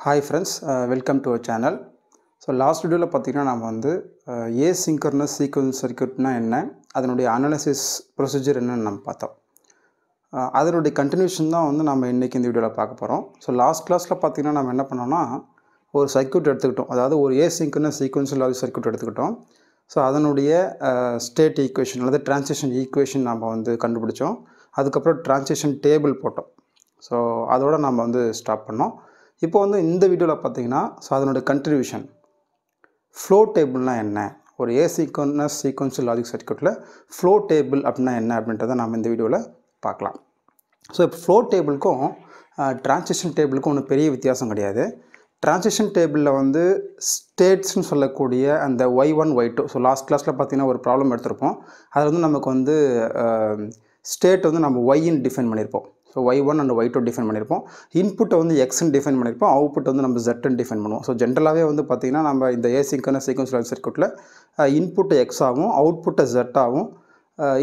Hi friends, welcome to our channel. So last video பார்த்தீங்கன்னா நாம வந்து asynchronous sequence circuitனா என்ன, அதனுடைய analysis procedure என்னன்னு நம்ம பார்த்தோம். அதனுடைய கண்டினியூஷன் தான் வந்து நம்ம இன்னைக்கு இந்த வீடியோல பார்க்க போறோம். ஸோ லாஸ்ட் கிளாஸ்ல பார்த்தீங்கன்னா நம்ம என்ன பண்ணோம்னா ஒரு சர்க்யூட் எடுத்துக்கிட்டோம், அதாவது ஒரு asynchronous sequential logic சர்க்யூட் எடுத்துக்கிட்டோம். ஸோ அதனுடைய ஸ்டேட் ஈக்குவேஷன் அல்லது டிரான்சிஷன் ஈக்குவேஷன் நம்ம வந்து கண்டுபிடிச்சோம். அதுக்கப்புறம் டிரான்சிஷன் டேபிள் போட்டோம். ஸோ அதோட நம்ம வந்து ஸ்டாப் பண்ணோம். இப்போ வந்து இந்த வீடியோவில் பார்த்தீங்கன்னா ஸோ அதனுடைய கன்ட்ரிபியூஷன் ஃப்ளோ டேபிள்னா என்ன, ஒரு asynchronous sequential logic சர்க்யூட்டில் ஃப்ளோ டேபிள் அப்படின்னா என்ன அப்படின்றத நம்ம இந்த வீடியோவில் பார்க்கலாம். ஸோ இப்போ ஃப்ளோ டேபிளுக்கும் டிரான்சிஷன் டேபிளுக்கும் ஒன்றும் பெரிய வித்தியாசம் கிடையாது. டிரான்சிஷன் டேபிளில் வந்து ஸ்டேட்ஸ்னு சொல்லக்கூடிய அந்த y1 y2, ஸோ லாஸ்ட் கிளாஸில் பார்த்தீங்கன்னா ஒரு ப்ராப்ளம் எடுத்திருப்போம். அதில் வந்து நமக்கு வந்து ஸ்டேட் வந்து நம்ம ஒய்ன்னு டிஃபைன் பண்ணியிருப்போம். So y1 and y2 define பண்ணியிருப்போம். இன்புட்டை வந்து எக்ஸ்ன்னு டிஃபைன் பண்ணியிருப்போம், அவுட்புட் வந்து நம்ம ஜெட்ன்னு டிஃபைன் பண்ணுவோம். ஸோ ஜென்ரலாகவே வந்து பார்த்திங்கன்னா நம்ம இந்த asynchronous sequential logic சர்க்யூட்டில் இன்புட்டை எக்ஸ் ஆகும், அவுட்புட்டை ஜெட் ஆகும்,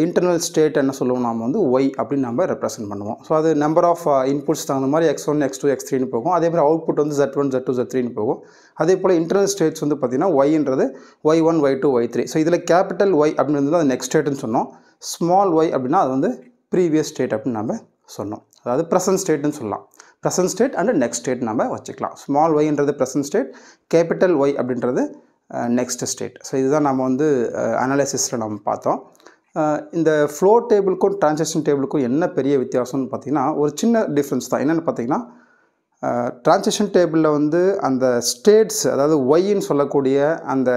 இன்டர்னல் ஸ்டேட் என்ன சொல்லுவோம் நாம் வந்து ஒய் அப்படின்னு நம்ம ரெப்ரசென்ட் பண்ணுவோம். ஸோ அது நம்பர் ஆஃப் இன்புட்ஸ் தகுந்த மாதிரி x1 x2 x3ன்னு போகும். அதே மாதிரி அவுட்புட் வந்து z1 z2 z3ன்னு போகும். அதே போல் இன்டர்னல் ஸ்டேட்ஸ் வந்து பார்த்திங்கன்னா ஒய்ன்றது y1 y2 y3. ஸோ இதில் கேபிட்டல் ஒய் அப்படின்னு அது நெக்ஸ்ட் ஸ்டேட்னு சொன்னோம். ஸ்மால் ஒய் அப்படின்னா அது வந்து ப்ரீவியஸ் ஸ்டேட் அப்படின்னு நம்ம சொன்னோம். அதாவது ப்ரெசன்ட் ஸ்டேட்னு சொல்லலாம். Present state and next state நம்ம வச்சுக்கலாம். ஸ்மால் ஒய்ன்றது ப்ரெசன்ட் ஸ்டேட், கேபிட்டல் ஒய் அப்படின்றது நெக்ஸ்ட் ஸ்டேட். ஸோ இதுதான் நம்ம வந்து அனாலிசிஸில் நம்ம பார்த்தோம். இந்த ஃப்ளோ டேபிளுக்கும் டிரான்சிஷன் டேபிளுக்கும் என்ன பெரிய வித்தியாசம்னு பார்த்தீங்கன்னா ஒரு சின்ன டிஃப்ரென்ஸ் தான். என்னென்னு பார்த்தீங்கன்னா டிரான்சிஷன் டேபிளில் வந்து அந்த ஸ்டேட்ஸ், அதாவது ஒய்ன்னு சொல்லக்கூடிய அந்த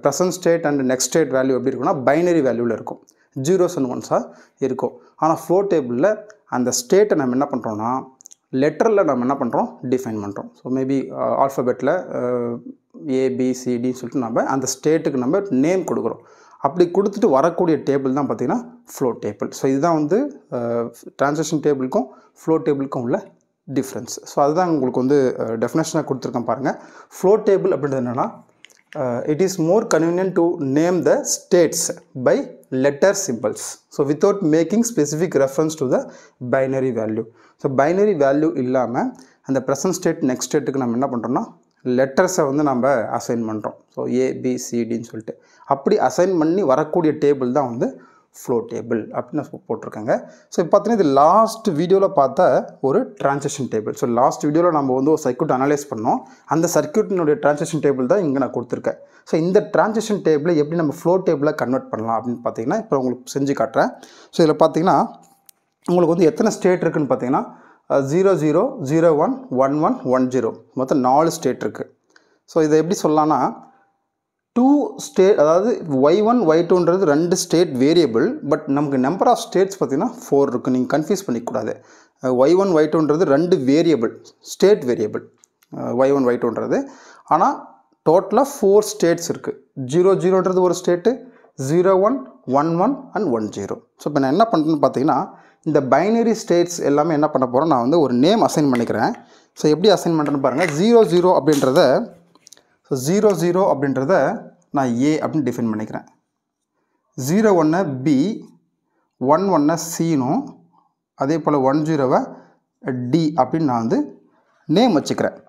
present state and next state value எப்படி இருக்குன்னா பைனரி வேல்யூவில் இருக்கும், ஜீரோஸ் அண்ட் ஒன்ஸாக இருக்கும். ஆனால் ஃப்ளோ டேபிளில் அந்த ஸ்டேட்டை நம்ம என்ன பண்ணுறோன்னா லெட்டரில் நம்ம என்ன பண்ணுறோம் டிஃபைன் பண்ணுறோம். ஸோ மேபி ஆல்ஃபபெட்டில் ஏபிசிடின்னு சொல்லிட்டு நம்ம அந்த ஸ்டேட்டுக்கு நம்ம நேம் கொடுக்குறோம். அப்படி கொடுத்துட்டு வரக்கூடிய டேபிள் தான் பார்த்திங்கன்னா ஃப்ளோ டேபிள். ஸோ இதுதான் வந்து டிரான்சிஷன் டேபிளுக்கும் ஃப்ளோ டேபிளுக்கும் உள்ள டிஃப்ரென்ஸ். ஸோ அதுதான் உங்களுக்கு வந்து டெஃபினேஷனாக கொடுத்துருக்கேன் பாருங்கள். ஃப்ளோ டேபிள் அப்படின்றது என்னென்னா it is more convenient to name the states by letter symbols, so without making specific reference to the binary value. So binary value இல்லாமல் அந்த present state next stateக்கு நம்ம என்ன பண்ணுறோம்னா லெட்டர்ஸை வந்து நம்ம அசைன் பண்ணுறோம். ஸோ ஏபிசிடின்னு சொல்லிட்டு அப்படி அசைன் பண்ணி வரக்கூடிய டேபிள் தான் வந்து ஃப்ளோ டேபிள் அப்படின்னு நான் போட்டிருக்கேங்க. ஸோ இப்போ பார்த்தீங்கன்னா இது லாஸ்ட் வீடியோவில் பார்த்த ஒரு டிரான்சிஷன் டேபிள். ஸோ லாஸ்ட் வீடியோவில் நம்ம வந்து ஒரு சர்க்யூட் அனலைஸ் பண்ணோம். அந்த சர்க்யூட்டினுடைய டிரான்சிஷன் டேபிள் தான் இங்கே நான் கொடுத்துருக்கேன். ஸோ இந்த டிரான்சிஷன் டேபிளை எப்படி நம்ம ஃப்ளோ டேபிளாக கன்வெர்ட் பண்ணலாம் அப்படின்னு பார்த்தீங்கன்னா இப்போ உங்களுக்கு செஞ்சு காட்டுறேன். ஸோ இதில் பார்த்தீங்கன்னா உங்களுக்கு வந்து எத்தனை ஸ்டேட் இருக்குதுன்னு பார்த்தீங்கன்னா 0 0 0 1 1 1 1 0 மொத்தம் 4 ஸ்டேட் இருக்குது. ஸோ இதை எப்படி சொல்லலாம்னா 2 ஸ்டேட், அதாவது y1 y2ன்றது 2 ஸ்டேட் வேரியபிள், பட் நமக்கு நம்பர் ஆஃப் ஸ்டேட்ஸ் பார்த்திங்கன்னா 4 இருக்குது. நீங்கள் கன்ஃபியூஸ் பண்ணிக்கூடாது. y1 y2ன்றது 2 வேரியபிள், ஸ்டேட் வேரியபிள் y1 y2ன்றது. ஆனால் டோட்டலாக 4 ஸ்டேட்ஸ் இருக்குது. 0 0ன்றது ஒரு ஸ்டேட்டு, 0 1 1 1 அண்ட் 1 0. ஸோ இப்போ நான் என்ன பண்ணுறேன்னு பார்த்தீங்கன்னா இந்த பைனரி ஸ்டேட்ஸ் எல்லாமே என்ன பண்ண போகிறோம், நான் வந்து ஒரு நேம் அசைன் பண்ணிக்கிறேன். ஸோ எப்படி அசைன் பண்ணுறேன்னு பாருங்கள். 0 0 அப்படின்றத, ஸோ 0 0 அப்படின்றத நான் ஏ அப்படின்னு டிஃபைன் பண்ணிக்கிறேன். 0 1 பி, 1 1 சினும், அதே போல் 1 0 டி அப்படின்னு நான் வந்து நேம் வச்சுக்கிறேன்.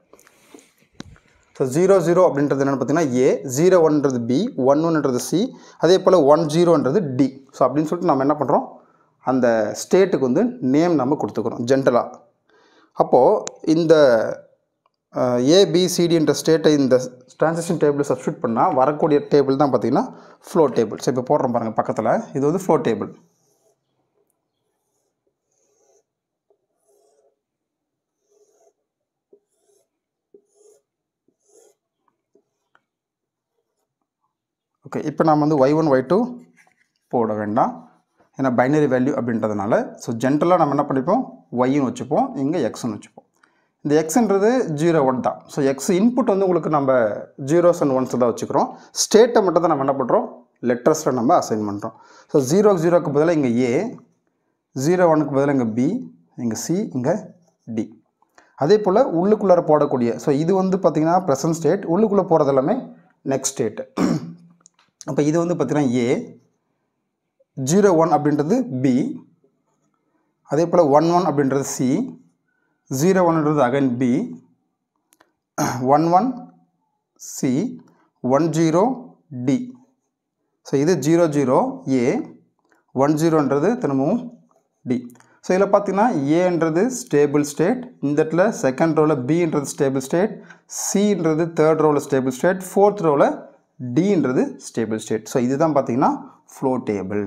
ஸோ 0 0 அப்படின்றது என்னென்னு பார்த்தீங்கன்னா ஏ, 0 1ன்றது பி, 1 1ன்றது சி, அதே போல் 1 0ன்றது டி. ஸோ அப்படின்னு சொல்லிட்டு நம்ம என்ன பண்ணுறோம், அந்த ஸ்டேட்டுக்கு வந்து நேம் நம்ம கொடுத்துக்கிறோம் ஜென்ரலாக. அப்போது இந்த ஏபிசிடின்ற ஸ்டேட்டை இந்த டிரான்சிஷன் டேபிள் சப்ஸ்டியூட் பண்ணால் வரக்கூடிய டேபிள் தான் பார்த்திங்கன்னா ஃப்ளோ டேபிள். ஸோ இப்போ போடுறோம் பாருங்கள் பக்கத்தில், இது வந்து ஃப்ளோ டேபிள். ஓகே, இப்போ நாம் வந்து y1 y2 போட வேண்டாம், ஏன்னா பைனரி வேல்யூ அப்படின்றதுனால. ஸோ ஜென்ரலாக நம்ம என்ன பண்ணிப்போம், ஒய்ன்னு வச்சுப்போம், இங்கே எக்ஸ்ன்னு வச்சுப்போம். இந்த எக்ஸ்ன்றது 0 1 தான். ஸோ எக்ஸ் இன்புட் வந்து உங்களுக்கு நம்ம ஜீரோஸ் அண்ட் ஒன்ஸ் தான் வச்சுக்கிறோம். ஸ்டேட்டை மட்டும் தான் நம்ம என்ன பண்ணுறோம் லெட்டர்ஸில் நம்ம அசைன் பண்ணுறோம். ஸோ 0 0க்கு பதிலாக இங்கே ஏ, 0 1க்கு பதிலாக இங்கே பி, இங்கே சி, இங்கே டி. அதே போல் உள்ளுக்குள்ளார போடக்கூடிய, ஸோ இது வந்து பார்த்திங்கன்னா ப்ரெசன்ட் ஸ்டேட், உள்ளுக்குள்ளே போகிறது எல்லாமே நெக்ஸ்ட் ஸ்டேட்டு. அப்போ இது வந்து பார்த்திங்கன்னா ஏ, 0 1 அப்படின்றது பி, அதே போல் 1 1 அப்படின்றது சி, 0 1ன்றது again B, 11C 10D. So இது 00A 10ன்றது திரும்பவும் D. ஸோ இதில் பார்த்தீங்கன்னா ஏன்றது ஸ்டேபிள் ஸ்டேட், இந்த இடத்துல செகண்ட் ரோவில் பின்றது ஸ்டேபிள் ஸ்டேட், சின்றது தேர்ட் ரோவில் ஸ்டேபிள் ஸ்டேட், ஃபோர்த் ரோவில் டின்றது ஸ்டேபிள் ஸ்டேட். ஸோ இதுதான் பார்த்தீங்கன்னா flow table.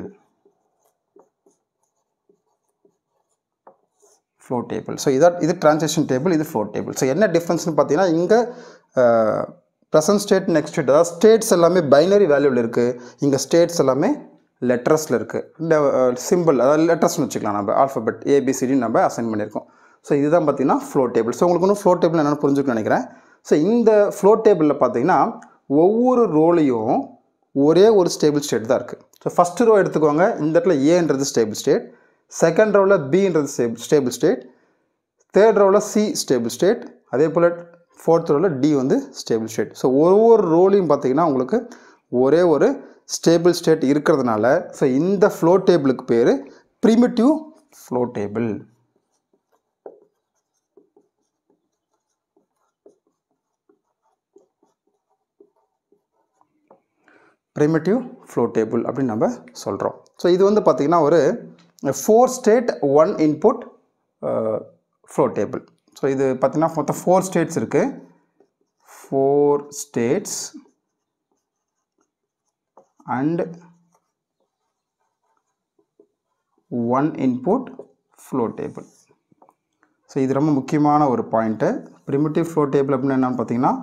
Flow table. So இது ட்ரான்சிஷன் டேபிள், இது ஃப்ளோ டேபிள். ஸோ என்ன டிஃப்ரென்ஸ்னு பார்த்தீங்கன்னா இங்கே ப்ரெசன்ட் ஸ்டேட் நெக்ஸ்ட் ஸ்டேட், அதாவது ஸ்டேட்ஸ் எல்லாமே பைனரி வேல்யூவில் இருக்குது, இங்கே ஸ்டேட்ஸ் எல்லாமே லெட்டர்ஸில் இருக்குது. சிம்பிள் அதாவது லெட்டர்ஸ்னு வச்சுக்கலாம், நம்ம ஆல்ஃபபெட் ஏபிசிடின்னு நம்ம அசைன் பண்ணியிருக்கோம். ஸோ இதுதான் பார்த்தீங்கன்னா ஃப்ளோ டேபிள். ஸோ உங்களுக்கு ஒன்றும் ஃப்ளோ டேபிள் என்னென்னு புரிஞ்சுக்கணும்னு நினைக்கிறேன். ஸோ இந்த ஃப்ளோ டேபிளில் பார்த்தீங்கன்னா ஒவ்வொரு ரோலையும் ஒரே ஒரு ஸ்டேபிள் ஸ்டேட் தான் இருக்குது. ஸோ ஃபஸ்ட்டு ரோ எடுத்துக்கோங்க, இந்த இடத்துல ஏன்றது ஸ்டேபிள் ஸ்டேட், செகண்ட் ரோவில் பின்றது ஸ்டேபிள் ஸ்டேட், தேர்ட் ரோவில் சி ஸ்டேபிள் ஸ்டேட், அதே போல் ஃபோர்த் ரோவில் டி வந்து ஸ்டேபிள் ஸ்டேட். ஸோ ஒவ்வொரு ரோலையும் பார்த்தீங்கன்னா உங்களுக்கு ஒரே ஒரு ஸ்டேபிள் ஸ்டேட் இருக்கிறதுனால ஸோ இந்த ஃப்ளோ டேபிளுக்கு பேர் primitive flow table. Primitive flow table அப்படின்னு நம்ம சொல்கிறோம். ஸோ இது வந்து பார்த்திங்கன்னா ஒரு 4 state 1 input flow table. So இது பார்த்திங்கன்னா மொத்தம் 4 ஸ்டேட்ஸ் இருக்குது. 4 states and 1 input flow table. So இது ரொம்ப முக்கியமான ஒரு பாயிண்ட்டு. ப்ரிமிட்டிவ் ஃப்ளோ டேபிள் அப்படின்னு என்னென்னு பார்த்தீங்கன்னா,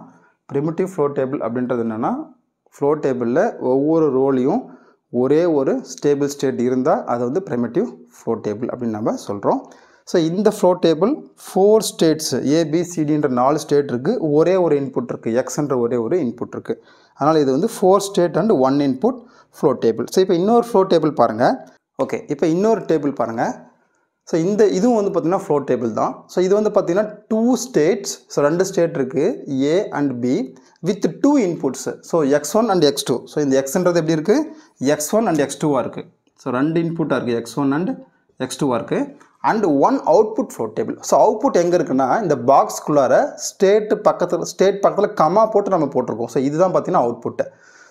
ப்ரிமிட்டிவ் ஃப்ளோ டேபிள் அப்படின்றது என்னென்னா, ஃப்ளோ டேபிளில் ஒவ்வொரு ரோலையும் ஒரே ஒரு ஸ்டேபிள் ஸ்டேட் இருந்தால் அது வந்து ப்ரிமிட்டிவ் ஃப்ளோ டேபிள் அப்படின்னு நம்ம சொல்கிறோம். ஸோ இந்த ஃப்ளோ டேபிள் 4 ஸ்டேட்ஸ் ஏபிசிடின்ற 4 ஸ்டேட் இருக்குது, ஒரே ஒரு இன்புட் இருக்குது, எக்ஸ்ன்ற ஒரே ஒரு இன்புட் இருக்குது. அதனால் இது வந்து 4 state and 1 input flow table. So இப்போ இன்னொரு ஃப்ளோ டேபிள் பாருங்கள். ஓகே, இப்போ இன்னொரு டேபிள் பாருங்கள். ஸோ இதுவும் வந்து பார்த்திங்கன்னா ஃப்ளோ டேபிள் தான். ஸோ இது வந்து பார்த்திங்கன்னா 2 ஸ்டேட்ஸ், ஸோ 2 ஸ்டேட் இருக்குது A and be with 2 inputs. So x1 and x2. So இந்த எக்ஸ்ன்றது எப்படி இருக்குது, x1 அண்ட் x2வாக இருக்குது. ஸோ 2 இன்புட்டாக இருக்குது, x1 அண்ட் x2வாக இருக்குது. And 1 output flow table. So output எங்கே இருக்குன்னா இந்த பாக்ஸ்குள்ளார ஸ்டேட் பக்கத்தில் கமா போட்டு நம்ம போட்டிருக்கோம். ஸோ இதுதான் பார்த்தீங்கன்னா அவுட்புட்டு.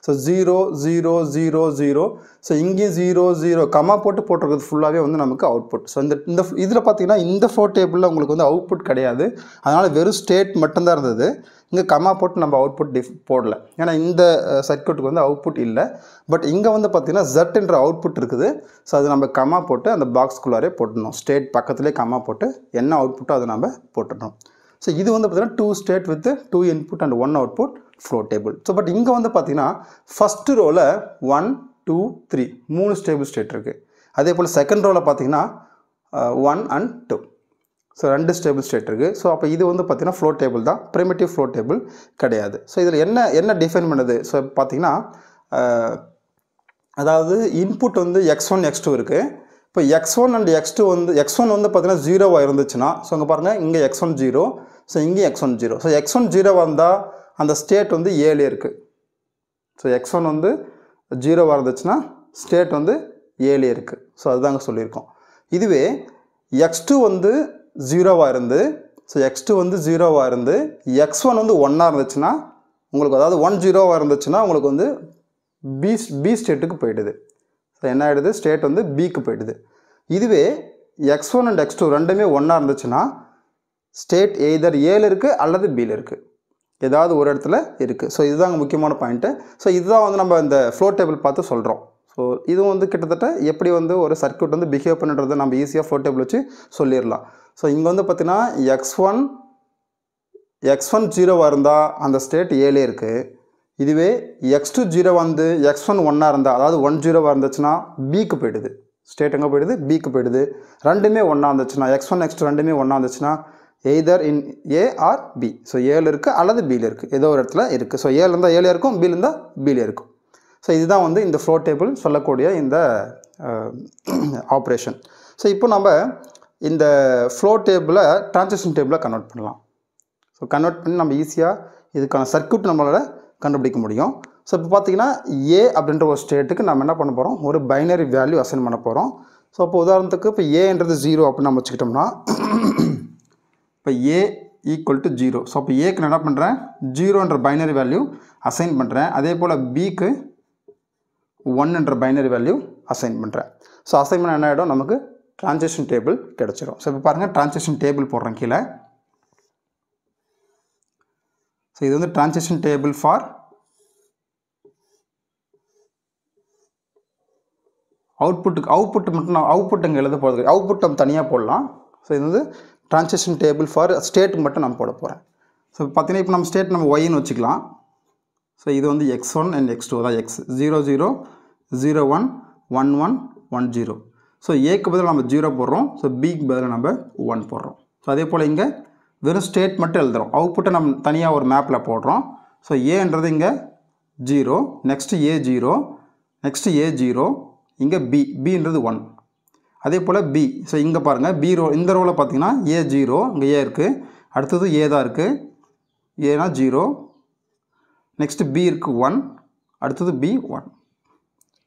ஸோ 0 0 0 0. ஸோ இங்கேயும் 0 0 கமா போட்டிருக்கிறது ஃபுல்லாகவே வந்து நமக்கு அவுட்புட். ஸோ இந்த இதில் பார்த்தீங்கன்னா இந்த ஃப்ளோ டேபிளில் உங்களுக்கு வந்து அவுட்புட் கிடையாது, அதனால் வெறும் ஸ்டேட் மட்டும்தான் இருந்தது. இங்கே கமா போட்டு நம்ம அவுட்புட் போடல, ஏன்னா இந்த சர்க்யூட்டுக்கு வந்து அவுட்புட் இல்லை. பட் இங்கே வந்து பார்த்திங்கன்னா ஜெட்ன்ற அவுட்புட் இருக்குது. ஸோ அது நம்ம கமா போட்டு அந்த பாக்ஸ்குள்ளாரே போட்டுடணும், ஸ்டேட் பக்கத்துலேயே கமா போட்டு என்ன அவுட்புட்டோ அதை நம்ம போட்டுடணும். ஸோ இது வந்து பார்த்திங்கன்னா 2 state with 2 input and 1 output flow table. So but இங்கே வந்து பார்த்திங்கன்னா ஃபஸ்ட்டு ரோவில் 1 2 3 3 ஸ்டேபிள் ஸ்டேட் இருக்குது. அதே போல் செகண்ட் ரோவில் பார்த்திங்கன்னா 1 and 2. ஸோ 2 ஸ்டேபிள் ஸ்டேட் இருக்குது. ஸோ அப்போ இது வந்து பார்த்திங்கன்னா ஃப்ளோ டேபிள் தான், ப்ரிமிட்டிவ் ஃப்ளோ டேபிள் கிடையாது. ஸோ இதில் என்ன டிஃபைன் பண்ணுது, ஸோ பார்த்திங்கன்னா அதாவது இன்புட் வந்து x1 x2 இருக்குது. இப்போ x1 அண்ட் x2 வந்து x1 வந்து பார்த்திங்கன்னா 0வாக இருந்துச்சுன்னா, ஸோ இங்கே பாருங்கள் இங்கே x1 0, ஸோ இங்கேயும் x1 0. ஸோ x1 0வாக இருந்தால் அந்த ஸ்டேட் வந்து ஏலே இருக்குது. ஸோ x1 வந்து 0வாக இருந்துச்சுன்னா ஸ்டேட் வந்து ஏலே இருக்குது. ஸோ அதுதாங்க சொல்லியிருக்கோம். இதுவே x2 வந்து 0வாக இருந்து, ஸோ x2 வந்து 0வாக இருந்து x1 வந்து 1ஆக இருந்துச்சுன்னா உங்களுக்கு, அதாவது 1 0வாக இருந்துச்சுன்னா உங்களுக்கு வந்து பி ஸ்டேட்டுக்கு போயிடுது. ஸோ என்ன ஆகிடுது, ஸ்டேட் வந்து பிக்கு போயிடுது. இதுவே x1 அண்ட் x2 ரெண்டுமே 1ஆக இருந்துச்சுன்னா ஸ்டேட் எய்தர் ஏல இருக்குது அல்லது பியில் இருக்குது, ஏதாவது ஒரு இடத்துல இருக்குது. ஸோ இதுதாங்க முக்கியமான பாயிண்ட்டு. ஸோ இதுதான் வந்து நம்ம இந்த ஃப்ளோ டேபிள் பார்த்து சொல்கிறோம். ஸோ இதுவும் வந்து கிட்டத்தட்ட எப்படி வந்து ஒரு சர்க்யூட் வந்து பிஹேவ் பண்ணுறதை நம்ம ஈஸியாக ஃப்ளோ டேபிள் வச்சு சொல்லிடலாம். ஸோ இங்கே வந்து பார்த்திங்கன்னா x1 0வாக இருந்தால் அந்த ஸ்டேட் ஏலே இருக்குது. இதுவே x2 0 வந்து x1 1ஆக இருந்தால், அதாவது 1 0வாக இருந்துச்சுன்னா பிக்கு போயிடுது, ஸ்டேட் எங்கே போயிடுது, பிக்கு போயிடுது. ரெண்டுமே 1ஆக இருந்துச்சுன்னா x1 x2 ரெண்டுமே 1ஆக இருந்துச்சுன்னா either in A R P. So ஏல இருக்குது அல்லது பியில் இருக்குது, ஏதோ ஒரு இடத்துல இருக்குது. ஸோ ஏல இருந்தால் ஏலே இருக்கும், பியில் இருந்தால் பியில் இருக்கும். ஸோ இதுதான் வந்து இந்த ஃப்ளோ டேபிள் சொல்லக்கூடிய இந்த ஆப்ரேஷன். ஸோ இப்போ நம்ம இந்த ஃப்ளோ டேபிளை ட்ரான்சிஷன் டேபிளாக கன்வெர்ட் பண்ணலாம். ஸோ கன்வெர்ட் பண்ணி நம்ம ஈஸியாக இதுக்கான சர்க்யூட் நம்மளால் கண்டுபிடிக்க முடியும். ஸோ இப்போ பார்த்தீங்கன்னா ஏ அப்படின்ற ஒரு ஸ்டேட்டுக்கு நம்ம என்ன பண்ண போகிறோம், ஒரு பைனரி வேல்யூ அசைன் பண்ண போகிறோம். ஸோ இப்போ உதாரணத்துக்கு இப்போ ஏன்றது 0 அப்படின்னு நம்ம வச்சுக்கிட்டோம்னா, இப்போ ஏ ஈக்குவல் டு 0. ஸோ அப்போ ஏக்கு நான் என்ன பண்ணுறேன், 0என்ற பைனரி வேல்யூ அசைன் பண்ணுறேன். அதே போல் பிக்கு 1என்ற பைனரி வேல்யூ அசைன் பண்ணுறேன். ஸோ அசைன் பண்ண என்ன ஆகிடும், நமக்கு ட்ரான்சாக்ஷன் டேபிள் கிடச்சிடும். ஸோ இப்போ பாருங்கள், ட்ரான்சாக்ஷன் டேபிள் போடுறேன் கீழே. ஸோ இது வந்து ட்ரான்சாக்ஷன் டேபிள் ஃபார் அவுட்புட் மட்டும் நான் அவுட்புட் இங்கே எழுத போகிறது, அவுட்புட் நம்ம தனியாக போடலாம். ஸோ இது வந்து ட்ரான்சாக்ஷன் டேபிள் ஃபார் ஸ்டேட்டுக்கு மட்டும் நான் போட போகிறேன். ஸோ பார்த்தீங்கன்னா இப்போ நம்ம ஸ்டேட் நம்ம ஒய்ன்னு வச்சுக்கலாம். ஸோ இது வந்து x1 அண்ட் x2 தான், x 0 0 0 1 1 1 1 0. ஸோ ஏக்கு பதில் நம்ம 0 போடுறோம். ஸோ பிக்கு பதில் நம்ம 1 போடுறோம். ஸோ அதே போல் இங்கே வெறும் ஸ்டேட் மட்டும் எழுதுகிறோம், அவுட்புட்டை நம்ம தனியாக ஒரு மேப்பில் போடுறோம். ஸோ ஏன்றது இங்கே 0, நெக்ஸ்ட்டு ஏ 0, நெக்ஸ்ட்டு ஏ 0, இங்கே பின்றது 1. அதே போல் பி, ஸோ இங்கே பாருங்கள் பி ரோ, இந்த ரோவில் பார்த்தீங்கன்னா ஏ 0, இங்கே ஏ இருக்குது, அடுத்தது ஏ தான் இருக்குது, ஏனா 0, நெக்ஸ்ட்டு பி இருக்குது 1, அடுத்தது பி 1.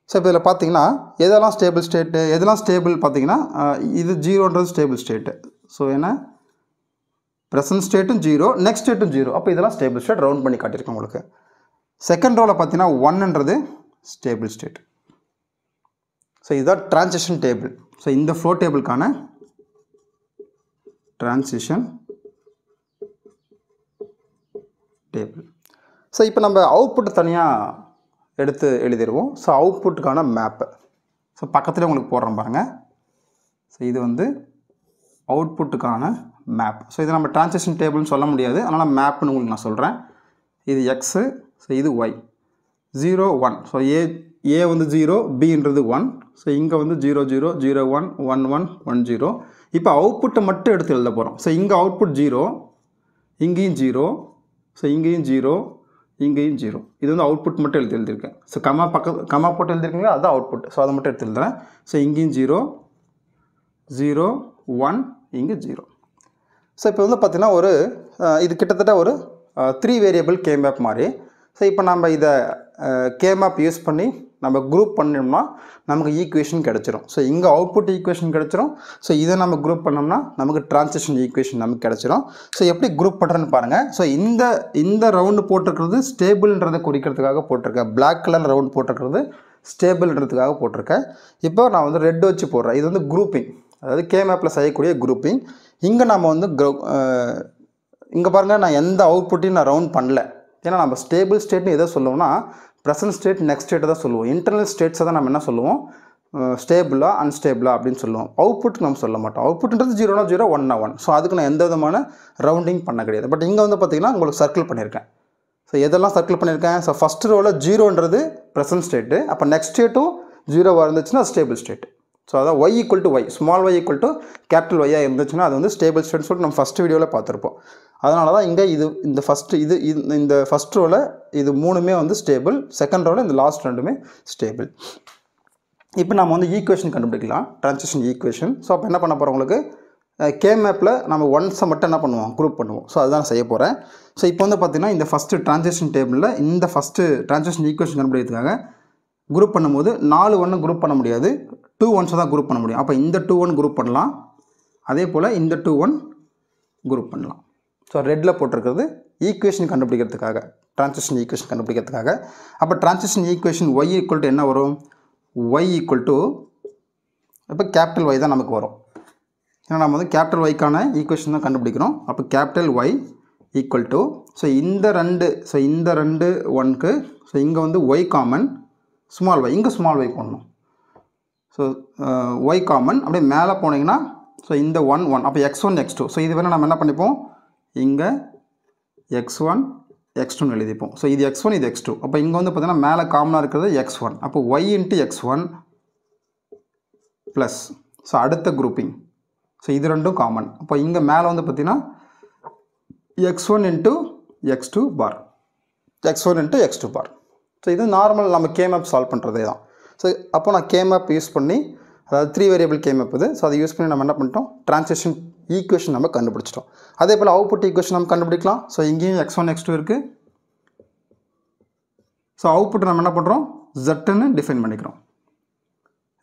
ஸோ இப்போ இதில் பார்த்தீங்கன்னா எதெல்லாம் ஸ்டேபிள் ஸ்டேட்டு, எதெல்லாம் ஸ்டேபிள் பார்த்தீங்கன்னா இது 0ன்றது ஸ்டேபிள் ஸ்டேட்டு. ஸோ ஏன்னா ப்ரெசன்ட் ஸ்டேட்டும் 0, நெக்ஸ்ட் ஸ்டேட்டும் 0, அப்போ இதெல்லாம் ஸ்டேபிள் ஸ்டேட் ரவுண்ட் பண்ணி காட்டியிருக்கேன் உங்களுக்கு. செகண்ட் ரோவில் பார்த்தீங்கன்னா 1ன்றது ஸ்டேபிள் ஸ்டேட். ஸோ இதுதான் ட்ரான்சிஷன் டேபிள். ஸோ இந்த ஃப்ளோ டேபிளுக்கான ட்ரான்சிஷன் டேபிள். ஸோ இப்போ நம்ம அவுட்புட் தனியாக எடுத்து எழுதிடுவோம். ஸோ அவுட்புட்டுக்கான மேப்பு, ஸோ பக்கத்தில் உங்களுக்கு போடுறோம் பாருங்கள். ஸோ இது வந்து அவுட்புட்டுக்கான மேப். ஸோ இது நம்ம ட்ரான்சிஷன் டேபிள்னு சொல்ல முடியாது, அதனால் மேப்னு உங்களுக்கு நான் சொல்கிறேன். இது எக்ஸு, ஸோ இது ஒய் 0 1. ஸோ ஏ வந்து 0, பின்றது 1. ஸோ இங்கே வந்து 0 0 0 1 1 1 1 0. இப்போ அவுட்புட்டை மட்டும் எடுத்து எழுத போகிறோம். ஸோ இங்கே அவுட்புட் 0, இங்கேயும் 0, ஸோ இங்கேயும் 0, இங்கேயும் 0. இது வந்து அவுட்புட் மட்டும் எழுதியிருக்கேன். ஸோ கமா போட்டு எழுதிருக்கீங்களா, அதுதான் அவுட்புட். ஸோ அதை மட்டும் எடுத்து எழுதுறேன். ஸோ இங்கேயும் 0 0 1, இங்கே 0. ஸோ இப்போ வந்து பார்த்திங்கன்னா ஒரு இது கிட்டத்தட்ட ஒரு 3 வேரியபிள் கே மேப் மாதிரி. ஸோ இப்போ நம்ம இதை கே மேப் யூஸ் பண்ணி நம்ம குரூப் பண்ணோம்னா நமக்கு ஈக்குவேஷன் கிடச்சிரும். ஸோ இங்கே அவுட்புட் ஈக்குவேஷன் கிடச்சிரும். ஸோ இதை நம்ம குரூப் பண்ணோம்னா நமக்கு ட்ரான்சிஷன் ஈக்குவேஷன் நமக்கு கிடச்சிரும். ஸோ எப்படி குரூப் பண்ணுறேன்னு பாருங்கள். ஸோ இந்த ரவுண்டு போட்டிருக்கிறது ஸ்டேபிள்ன்றதை குறிக்கிறதுக்காக போட்டிருக்கேன். பிளாக் கலர் ரவுண்ட் போட்டிருக்கிறது ஸ்டேபிள்ன்றதுக்காக போட்டிருக்கேன். இப்போ நான் வந்து ரெட் வச்சு போடுறேன். இது வந்து குரூப்பிங், அதாவது கே மேப்பில் செய்யக்கூடிய குரூப்பிங். இங்கே நம்ம வந்து இங்கே பாருங்கள், நான் எந்த அவுட்புட்டையும் நான் ரவுண்ட் பண்ணல. ஏன்னா நம்ம ஸ்டேபிள் ஸ்டேட்னு எதை சொல்லுவோம்னா ப்ரெசன்ட் ஸ்டேட் நெக்ஸ்ட் ஸ்டேட்டை தான் சொல்லுவோம். இன்டர்னல் ஸ்டேட்ஸை தான் நம்ம என்ன சொல்லுவோம், ஸ்டேபிளா அன்ஸ்டேபிளா அப்படின்னு சொல்லுவோம். அவுட்புட் நம்ம சொல்ல மாட்டோம். அவுட்புட்ன்றது 0 0 1 1. ஸோ அதுக்கு நான் எந்த விதமான ரவுண்டிங் பண்ண கிடையாது. பட் இங்கே வந்து பார்த்திங்கன்னா உங்களுக்கு சர்க்கிள் பண்ணியிருக்கேன். ஸோ எதெல்லாம் சர்க்கிள் பண்ணியிருக்கேன், ஸோ ஃபஸ்ட்டு ரோவில் 0ன்றது ப்ரெசன்ட் ஸ்டேட்டு, அப்போ நெக்ஸ்ட் ஸ்டேட்டும் 0வாக இருந்துச்சுன்னா ஸ்டேபிள் ஸ்டேட். ஸோ அதான் y equal to y, small y equal to capital ஒய்யாக இருந்துச்சுன்னா அது வந்து ஸ்டேபிள் ஸ்டேட்னு சொல்லிட்டு நம்ம ஃபஸ்ட் வீடியோவில் பார்த்துருப்போம். அதனால தான் இங்கே இந்த ஃபஸ்ட் ரோவில் இது 3மே வந்து ஸ்டேபிள், செகண்ட் ரோவில் இந்த லாஸ்ட் 2மே ஸ்டேபிள். இப்போ நம்ம வந்து ஈக்குவேஷன் கண்டுபிடிக்கலாம், ட்ரான்சிஷன் ஈக்குவேஷன். ஸோ அப்போ என்ன பண்ண போகிறோம், உங்களுக்கு கே மேப்பில் நம்ம ஒன்ஸை மட்டும் என்ன பண்ணுவோம், குரூப் பண்ணுவோம். ஸோ அதுதான் செய்ய போகிறேன். ஸோ இப்போ வந்து பார்த்திங்கன்னா இந்த ஃபஸ்ட்டு ட்ரான்சிஷன் டேபிளில் இந்த ஃபஸ்ட்டு ட்ரான்சிஷன் ஈக்குவேஷன் கண்டுபிடிக்கிறதுக்காக குரூப் பண்ணும்போது 4 1 குரூப் பண்ண முடியாது, 2 1 தான் குரூப் பண்ண முடியும். அப்போ இந்த 2 1 குரூப் பண்ணலாம், அதே போல் இந்த 2 1 குரூப் பண்ணலாம். ஸோ ரெட்டில் போட்டிருக்கிறது ஈக்குவேஷன் கண்டுபிடிக்கிறதுக்காக, ட்ரான்சிஷன் ஈக்குவேஷன் கண்டுபிடிக்கிறதுக்காக. அப்போ transition equation Y equal to என்ன வரும், ஒய் ஈக்குவல் டு இப்போ கேபிட்டல் ஒய் தான் நமக்கு வரும். ஏன்னா நம்ம வந்து கேபிட்டல் ஒய்க்கான ஈக்குவேஷன் தான் கண்டுபிடிக்கிறோம். அப்போ capital Y equal to, so இந்த 2 1க்கு, ஸோ இங்கே வந்து ஒய் காமன், ஸ்மால் ஒய், இங்கே ஸ்மால் ஒய் போடணும். ஸோ ஒய் காமன் அப்படியே மேலே போனீங்கன்னா, ஸோ இந்த 1 1, அப்போ x1 x2. ஸோ இது வேணால் நம்ம என்ன பண்ணிப்போம், இங்கே x1 x2 எழுதிப்போம். ஸோ இது x1 இது x2. அப்போ இங்கே வந்து பார்த்தீங்கன்னா மேலே காமனாக இருக்கிறது x1. அப்போ y into x1 plus, so அடுத்த குரூப்பிங், ஸோ இது ரெண்டும் காமன். அப்போ இங்கே மேலே வந்து பார்த்தீங்கன்னா x1 இன்ட்டு x2 பார், x1 இன்ட்டு x2 பார். ஸோ இது நார்மல் நம்ம கே மேப் சால்வ் பண்ணுறதே தான். ஸோ அப்போ நான் கே மேப் யூஸ் பண்ணி, அதாவது 3 வேரியபிள் கே மேப் இது. ஸோ அதை யூஸ் பண்ணி நம்ம என்ன பண்ணிட்டோம், ட்ரான்சிஷன் ஈக்குவேஷன் நம்ம கண்டுபிடிச்சிட்டோம். அதே போல் அவுட்புட் ஈக்குவேஷன் நம்ம கண்டுபிடிக்கலாம். ஸோ இங்கேயும் x1 x2 இருக்குது. ஸோ அவுட்புட் நம்ம என்ன பண்ணுறோம், ஜெட்டுன்னு டிஃபைன் பண்ணிக்கிறோம்.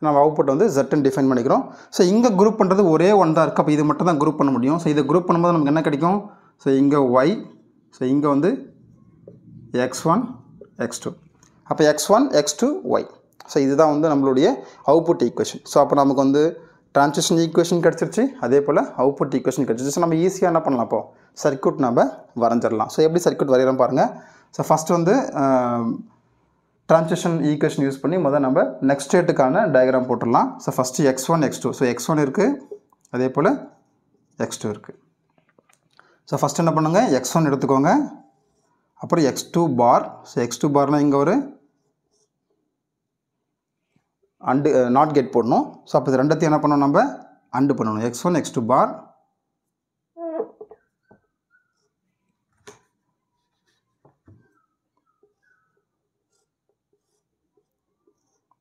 நம்ம அவுட்புட் வந்து ஜெட்டுன்னு டிஃபைன் பண்ணிக்கிறோம். ஸோ இங்கே குரூப் பண்ணுறது ஒரே 1 தான் இருக்குது. அப்போ இது மட்டும் தான் குரூப் பண்ண முடியும். ஸோ இதை குரூப் பண்ணும்போது நமக்கு என்ன கிடைக்கும், ஸோ இங்கே y, ஸோ இங்கே வந்து x1 x2. அப்போ x1 x2 y. ஸோ இதுதான் வந்து நம்மளுடைய அவுட்புட் ஈக்குவேஷன். ஸோ அப்போ நமக்கு வந்து ட்ரான்சிஷன் ஈக்குவேஷன் கிடச்சிருச்சு, அதே போல் அவுட்புட் ஈக்குவேஷன் கிடச்சிருச்சு. ஸோ நம்ம ஈஸியாக என்ன பண்ணலாம், அப்போது சர்க்யூட் நம்ம வரைஞ்சிடலாம். ஸோ எப்படி சர்க்யூட் வரைகிறோம் பாருங்கள். ஸோ ஃபஸ்ட்டு வந்து ட்ரான்சிஷன் ஈக்குவேஷன் யூஸ் பண்ணி முதல் நம்ம நெக்ஸ்ட் ஸ்டேட்டுக்கான டயக்ராம் போட்டுடலாம். So first x1 x2. So x1 இருக்குது, அதே போல் x2 இருக்குது. ஸோ ஃபஸ்ட்டு என்ன பண்ணுங்க, x1 எடுத்துக்கோங்க, அப்புறம் x2 பார். ஸோ x2 பார்னால் இங்கே ஒரு அண்டு நாட் கெட் போடணும். ஸோ அப்போ இது ரெண்டத்தையும் என்ன பண்ணணும், நம்ம அண்டு பண்ணணும். x1 x2 பார்.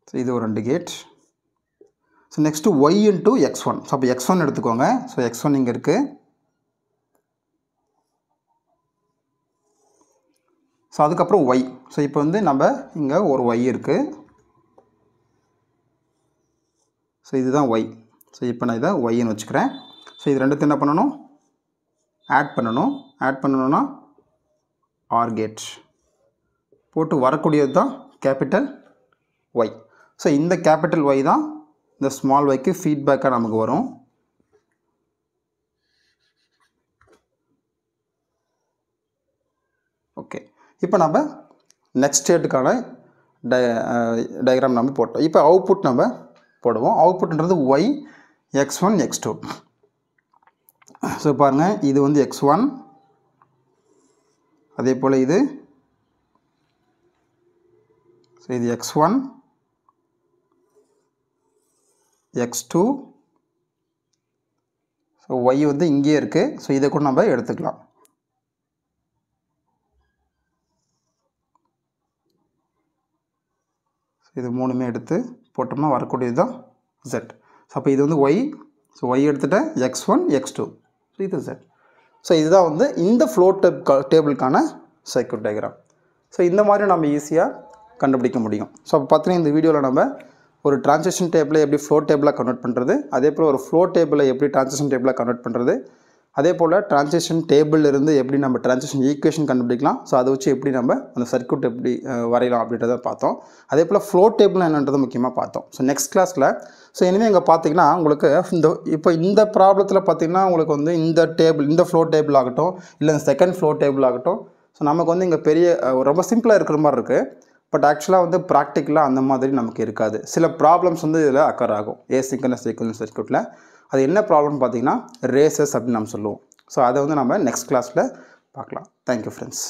ஸோ இது ஒரு 2 gate. So next y into x1. So அப்போ x1 எடுத்துக்கோங்க. ஸோ x1 இங்கே இருக்குது. ஸோ அதுக்கப்புறம் y. ஸோ இப்போ வந்து நம்ம இங்கே ஒரு y இருக்குது. ஸோ இதுதான் y. ஸோ இப்போ நான் இதை yன்னு வச்சுக்கிறேன். ஸோ இது ரெண்டுத்தையும் என்ன பண்ணணும், ஆட் பண்ணணும். ஆட் பண்ணணும்னா ஆர் கேட் போட்டு வரக்கூடியது தான் கேபிட்டல் y. ஸோ இந்த கேபிட்டல் y தான் இந்த ஸ்மால் yக்கு ஃபீட்பேக்காக நமக்கு வரும். ஓகே, இப்போ நம்ம நெக்ஸ்ட் ஸ்டேட்டுக்கான டயக்ராம் நம்ம போட்டோம். இப்போ அவுட்புட் நம்ம போடுவோம். அவுட்புட்ன்றது y x1 x2. ஸோ பாருங்கள், இது வந்து x1, அதே போல் இது ஸோ இது x1 x2. ஸோ y வந்து இங்கே இருக்குது. ஸோ இதை கூட நம்ம எடுத்துக்கலாம். இது மூணுமே எடுத்து போட்டோம்னா வரக்கூடியது தான் z. ஸோ அப்போ இது வந்து y. So y எடுத்துகிட்டேன், x1 x2. So இது z. ஸோ இதுதான் வந்து இந்த ஃப்ளோ டேபிளுக்கான சர்க்யூட் டயக்ராம். ஸோ இந்த மாதிரி நம்ம ஈஸியாக கண்டுபிடிக்க முடியும். ஸோ அப்போ பார்த்தீங்கன்னா இந்த வீடியோவில் நம்ம ஒரு ட்ரான்சிஷன் டேபிளை எப்படி ஃப்ளோ டேபிளாக கன்வெர்ட் பண்ணுறது, அதே போல் ஒரு ஃப்ளோ டேபிளை எப்படி ட்ரான்சிஷன் டேபிளாக கன்வெர்ட் பண்ணுறது, அதே போல் ட்ரான்சிஷன் டேபிள் இருந்து எப்படி நம்ம ட்ரான்சிஷன் ஈக்குவேஷன் கண்டுபிடிக்கலாம். ஸோ அதை வச்சு எப்படி நம்ம அந்த சர்க்யூட் எப்படி வரையலாம் அப்படின்றத பார்த்தோம். அதே போல் ஃப்ளோ டேபிள் என்னன்றது முக்கியமாக பார்த்தோம். ஸோ நெக்ஸ்ட் கிளாஸில் ஸோ இனிமேல் இங்கே பார்த்தீங்கன்னா உங்களுக்கு இந்த ப்ராப்ளத்தில் பார்த்தீங்கன்னா உங்களுக்கு வந்து இந்த டேபிள், இந்த ஃப்ளோ டேபிள் ஆகட்டும், இல்லை இந்த செகண்ட் ஃப்ளோ டேபிள் ஆகட்டும், ஸோ நமக்கு வந்து இங்கே பெரிய ரொம்ப சிம்பிளாக இருக்கிற மாதிரி இருக்குது. பட் ஆக்சுவலாக வந்து ப்ராக்டிக்கலாக அந்த மாதிரி நமக்கு இருக்காது. சில ப்ராப்ளம்ஸ் வந்து இதில் அக்கர் ஆகும் ஏசிங்க்ரனஸ் சீக்வென்ஸ் சர்க்யூட்டில். அது என்ன ப்ராப்ளம்னு பார்த்தீங்கன்னா ரேசஸ் அப்படின்னு நம்ம சொல்லுவோம். ஸோ அதை வந்து நம்ம நெக்ஸ்ட் கிளாஸில் பார்க்கலாம். Thank you friends.